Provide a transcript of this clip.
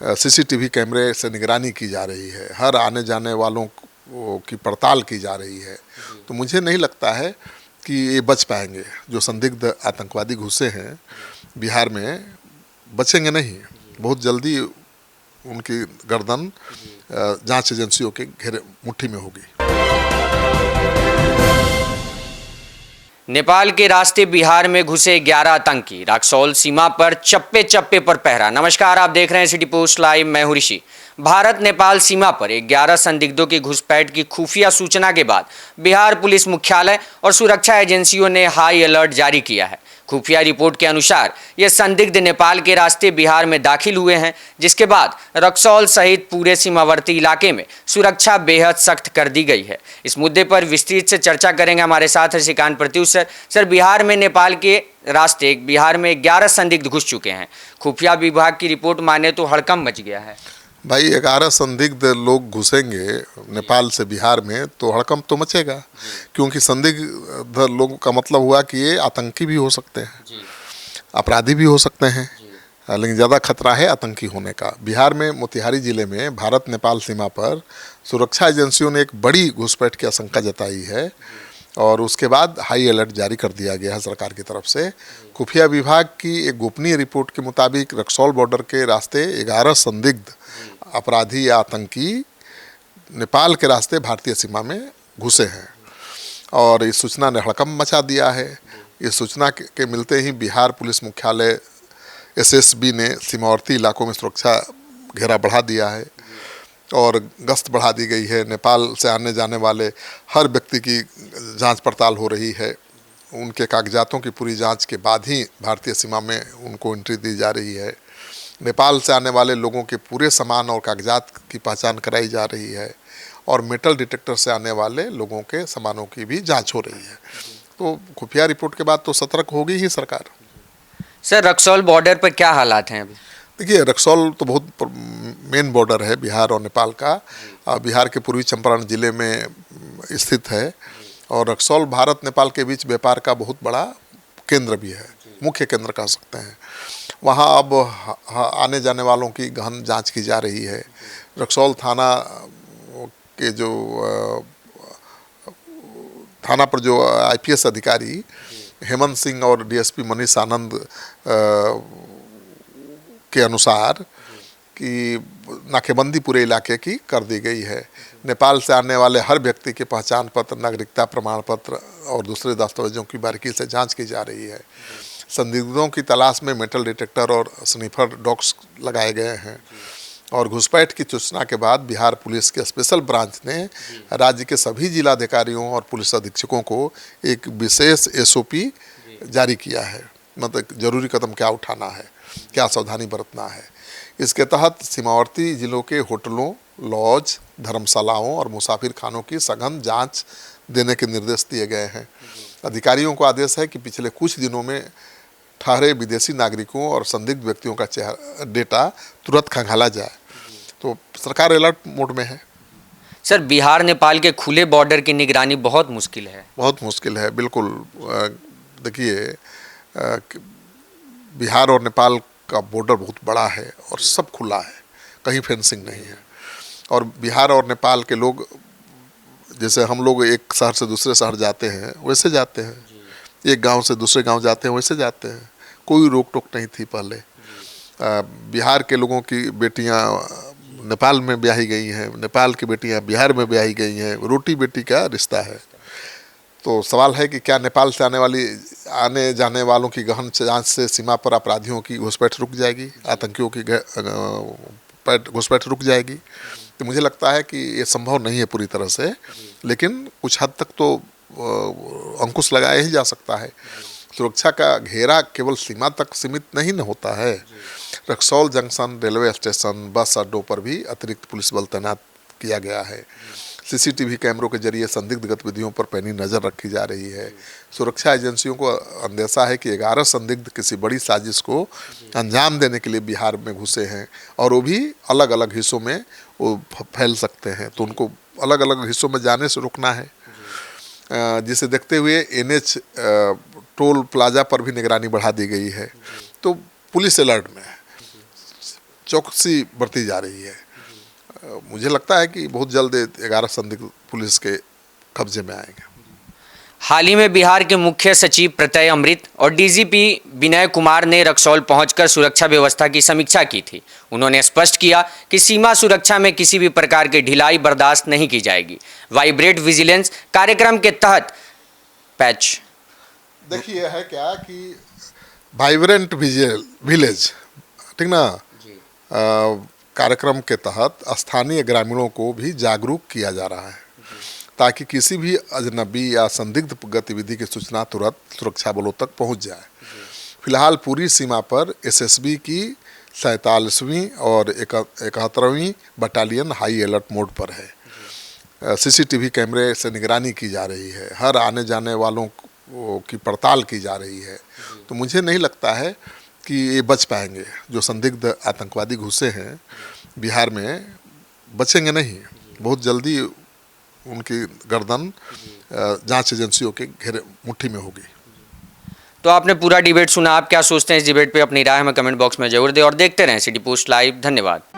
CCTV कैमरे से निगरानी की जा रही है, हर आने जाने वालों की पड़ताल की जा रही है। तो मुझे नहीं लगता है कि ये बच पाएंगे। जो संदिग्ध आतंकवादी घुसे हैं बिहार में, बचेंगे नहीं। बहुत जल्दी उनकी गर्दन जांच एजेंसियों के घेरे मुट्ठी में होगी। नेपाल के रास्ते बिहार में घुसे 11 आतंकी, रक्सौल सीमा पर चप्पे चप्पे पर पहरा। नमस्कार, आप देख रहे हैं सिटी पोस्ट लाइव, मैं हूं ऋषि। भारत नेपाल सीमा पर 11 संदिग्धों की घुसपैठ की खुफिया सूचना के बाद बिहार पुलिस मुख्यालय और सुरक्षा एजेंसियों ने हाई अलर्ट जारी किया है। खुफिया रिपोर्ट के अनुसार ये संदिग्ध नेपाल के रास्ते बिहार में दाखिल हुए हैं, जिसके बाद रक्सौल सहित पूरे सीमावर्ती इलाके में सुरक्षा बेहद सख्त कर दी गई है। इस मुद्दे पर विस्तृत से चर्चा करेंगे हमारे साथ है श्रीकांत प्रत्युष सर। बिहार में नेपाल के रास्ते बिहार में 11 संदिग्ध घुस चुके हैं। खुफिया विभाग की रिपोर्ट माने तो हड़कंप मच गया है। भाई 11 संदिग्ध लोग घुसेंगे नेपाल से बिहार में तो हड़कंप तो मचेगा, क्योंकि संदिग्ध लोगों का मतलब हुआ कि ये आतंकी भी हो सकते हैं, अपराधी भी हो सकते हैं, लेकिन ज़्यादा खतरा है आतंकी होने का। बिहार में मोतिहारी जिले में भारत नेपाल सीमा पर सुरक्षा एजेंसियों ने एक बड़ी घुसपैठ की आशंका जताई है और उसके बाद हाई अलर्ट जारी कर दिया गया है सरकार की तरफ से। खुफिया विभाग की एक गोपनीय रिपोर्ट के मुताबिक रक्सौल बॉर्डर के रास्ते 11 संदिग्ध अपराधी या आतंकी नेपाल के रास्ते भारतीय सीमा में घुसे हैं और इस सूचना ने हड़कंप मचा दिया है। इस सूचना के मिलते ही बिहार पुलिस मुख्यालय एसएसबी ने सीमावर्ती इलाकों में सुरक्षा घेरा बढ़ा दिया है और गश्त बढ़ा दी गई है। नेपाल से आने जाने वाले हर व्यक्ति की जांच पड़ताल हो रही है। उनके कागजातों की पूरी जांच के बाद ही भारतीय सीमा में उनको एंट्री दी जा रही है। नेपाल से आने वाले लोगों के पूरे सामान और कागजात की पहचान कराई जा रही है और मेटल डिटेक्टर से आने वाले लोगों के सामानों की भी जांच हो रही है। तो खुफिया रिपोर्ट के बाद तो सतर्क होगी ही सरकार। सर, रक्सौल बॉर्डर पर क्या हालात हैं अभी? देखिए, रक्सौल तो बहुत मेन बॉर्डर है बिहार और नेपाल का। बिहार के पूर्वी चंपारण जिले में स्थित है और रक्सौल भारत नेपाल के बीच व्यापार का बहुत बड़ा केंद्र भी है, मुख्य केंद्र कह सकते हैं। वहाँ अब आने जाने वालों की गहन जांच की जा रही है। रक्सौल थाना के जो थाना पर जो आईपीएस अधिकारी हेमंत सिंह और डीएसपी मनीष आनंद के अनुसार कि नाकेबंदी पूरे इलाके की कर दी गई है। नेपाल से आने वाले हर व्यक्ति के पहचान पत्र, नागरिकता प्रमाण पत्र और दूसरे दस्तावेजों की बारीकी से जांच की जा रही है। संदिग्धों की तलाश में मेटल डिटेक्टर और स्नीफर डॉग्स लगाए गए हैं और घुसपैठ की सूचना के बाद बिहार पुलिस के स्पेशल ब्रांच ने राज्य के सभी जिलाधिकारियों और पुलिस अधीक्षकों को एक विशेष एसओपी जारी किया है। मतलब जरूरी कदम क्या उठाना है, क्या सावधानी बरतना है। इसके तहत सीमावर्ती जिलों के होटलों, लॉज, धर्मशालाओं और मुसाफिर खानों की सघन जांच देने के निर्देश दिए गए हैं। अधिकारियों को आदेश है कि पिछले कुछ दिनों में ठहरे विदेशी नागरिकों और संदिग्ध व्यक्तियों का डेटा तुरंत खंगाला जाए। तो सरकार अलर्ट मोड में है। सर, बिहार नेपाल के खुले बॉर्डर की निगरानी बहुत मुश्किल है। बहुत मुश्किल है, बिल्कुल। देखिए, बिहार और नेपाल का बॉर्डर बहुत बड़ा है और सब खुला है, कहीं फेंसिंग नहीं है। और बिहार और नेपाल के लोग, जैसे हम लोग एक शहर से दूसरे शहर जाते हैं वैसे जाते हैं, एक गांव से दूसरे गांव जाते हैं वैसे जाते हैं। कोई रोक टोक नहीं थी पहले। बिहार के लोगों की बेटियां नेपाल में ब्याही गई हैं, नेपाल की बेटियां बिहार में ब्याही गई हैं। रोटी बेटी का रिश्ता है। तो सवाल है कि क्या नेपाल से आने जाने वालों की गहन जांच से सीमा पर अपराधियों की घुसपैठ रुक जाएगी, आतंकियों की घुसपैठ रुक जाएगी। तो मुझे लगता है कि ये संभव नहीं है पूरी तरह से, लेकिन कुछ हद तक तो अंकुश लगाया ही जा सकता है। सुरक्षा का घेरा केवल सीमा तक सीमित नहीं न होता है। रक्सौल जंक्शन, रेलवे स्टेशन, बस अड्डों पर भी अतिरिक्त पुलिस बल तैनात किया गया है। सीसीटीवी कैमरों के जरिए संदिग्ध गतिविधियों पर पैनी नज़र रखी जा रही है। सुरक्षा एजेंसियों को अंदेशा है कि 11 संदिग्ध किसी बड़ी साजिश को अंजाम देने के लिए बिहार में घुसे हैं और वो भी अलग अलग हिस्सों में वो फैल सकते हैं। तो उनको अलग अलग हिस्सों में जाने से रोकना है। जिसे देखते हुए एनएच टोल प्लाजा पर भी निगरानी बढ़ा दी गई है। तो पुलिस अलर्ट में है। चौकसी बरती जा रही है। मुझे लगता है कि बहुत जल्द 11 संदिग्ध पुलिस के कब्जे में आएंगे। हाल ही में बिहार के मुख्य सचिव प्रत्यय अमृत और डीजीपी विनय कुमार ने रक्सौल पहुंचकर सुरक्षा व्यवस्था की समीक्षा की थी। उन्होंने स्पष्ट किया कि सीमा सुरक्षा में किसी भी प्रकार की ढिलाई बर्दाश्त नहीं की जाएगी। वाइब्रेट विजिलेंस कार्यक्रम के तहत पैच देखिए है क्या कि वाइब्रेंट विलेज, ठीक ना, कार्यक्रम के तहत स्थानीय ग्रामीणों को भी जागरूक किया जा रहा है ताकि किसी भी अजनबी या संदिग्ध गतिविधि की सूचना तुरंत सुरक्षा बलों तक पहुंच जाए। फिलहाल पूरी सीमा पर एसएसबी की 47वीं और 71वीं बटालियन हाई अलर्ट मोड पर है। सीसीटीवी कैमरे से निगरानी की जा रही है, हर आने जाने वालों की पड़ताल की जा रही है। तो मुझे नहीं लगता है कि ये बच पाएंगे। जो संदिग्ध आतंकवादी घुसे हैं बिहार में, बचेंगे नहीं। बहुत जल्दी उनकी गर्दन जांच एजेंसियों के घेरे मुट्ठी में होगी। तो आपने पूरा डिबेट सुना, आप क्या सोचते हैं इस डिबेट पे? अपनी राय हमें कमेंट बॉक्स में जरूर दें और देखते रहें सिटी पोस्ट लाइव। धन्यवाद।